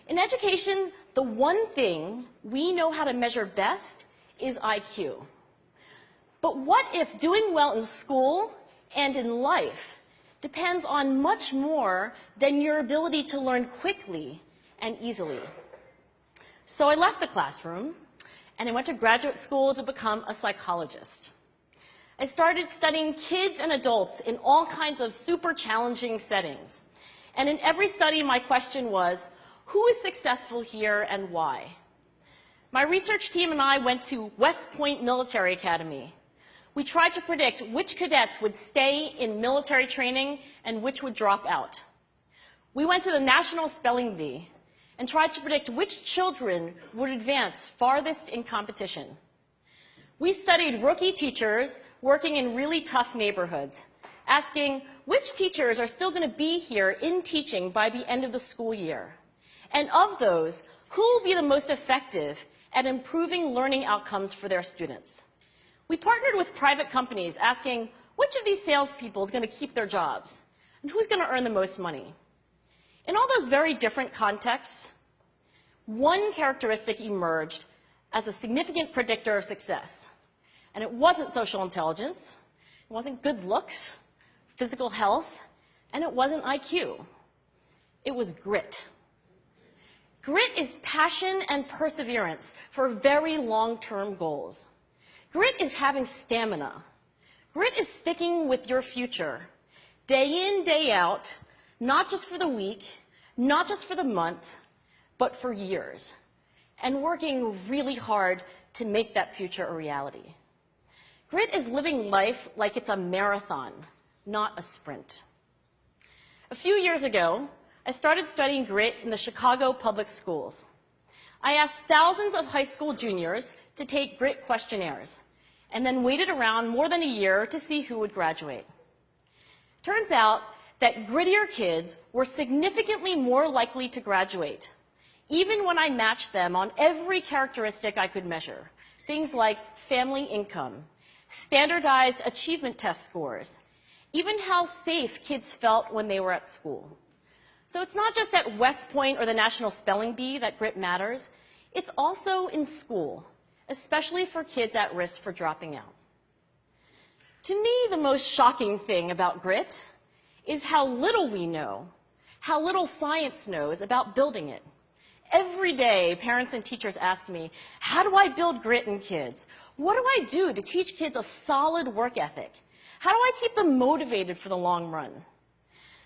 In education, the one thing we know how to measure best is IQ. But what if doing well in school and in life depends on much more than your ability to learn quickly and easily? So I left the classroom and I went to graduate school to become a psychologist. I started studying kids and adults in all kinds of super challenging settings. And in every study, my question was, who is successful here and why? My research team and I went to West Point Military Academy. We tried to predict which cadets would stay in military training and which would drop out. We went to the National Spelling Bee and tried to predict which children would advance farthest in competition. We studied rookie teachers working in really tough neighborhoods, asking which teachers are still going to be here in teaching by the end of the school year. And of those, who will be the most effective at improving learning outcomes for their students? We partnered with private companies asking which of these salespeople is going to keep their jobs and who's going to earn the most money. In all those very different contexts, one characteristic emerged as a significant predictor of success. And it wasn't social intelligence, it wasn't good looks, physical health, and it wasn't IQ. It was grit. Grit is passion and perseverance for very long-term goals. Grit is having stamina. Grit is sticking with your future, day in, day out, not just for the week, not just for the month, but for years, and working really hard to make that future a reality. Grit is living life like it's a marathon, not a sprint. A few years ago, I started studying grit in the Chicago public schools. I asked thousands of high school juniors to take grit questionnaires, and then waited around more than a year to see who would graduate. Turns out that grittier kids were significantly more likely to graduate, even when I matched them on every characteristic I could measure, things like family income, standardized achievement test scores, even how safe kids felt when they were at school. So it's not just at West Point or the National Spelling Bee that grit matters, it's also in school, especially for kids at risk for dropping out. To me, the most shocking thing about grit is how little we know, how little science knows about building it. Every day, parents and teachers ask me, how do I build grit in kids? What do I do to teach kids a solid work ethic? How do I keep them motivated for the long run?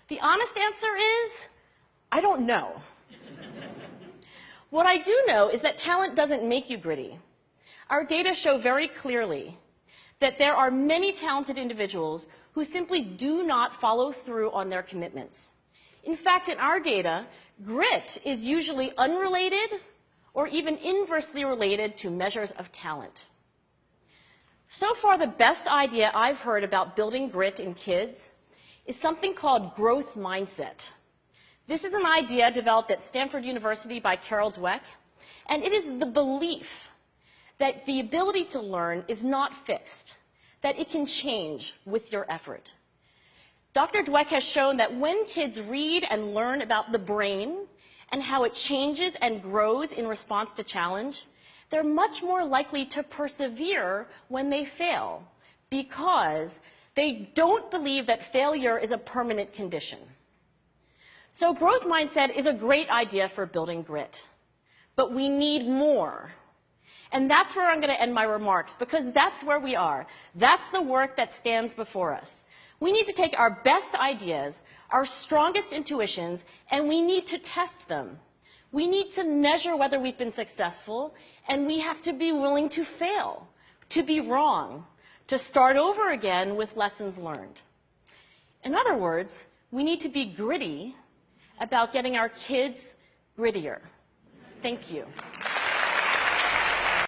The honest answer is, I don't know. What I do know is that talent doesn't make you gritty. Our data show very clearly that there are many talented individuals who simply do not follow through on their commitments. In fact, in our data, grit is usually unrelated or even inversely related to measures of talent. So far, the best idea I've heard about building grit in kids is something called growth mindset. This is an idea developed at Stanford University by Carol Dweck, and it is the belief that the ability to learn is not fixed, that it can change with your effort. Dr. Dweck has shown that when kids read and learn about the brain and how it changes and grows in response to challenge, they're much more likely to persevere when they fail because they don't believe that failure is a permanent condition. So growth mindset is a great idea for building grit, but we need more. And that's where I'm going to end my remarks, because that's where we are. That's the work that stands before us. We need to take our best ideas, our strongest intuitions, and we need to test them. We need to measure whether we've been successful, and we have to be willing to fail, to be wrong, to start over again with lessons learned. In other words, we need to be gritty about getting our kids grittier. Thank you.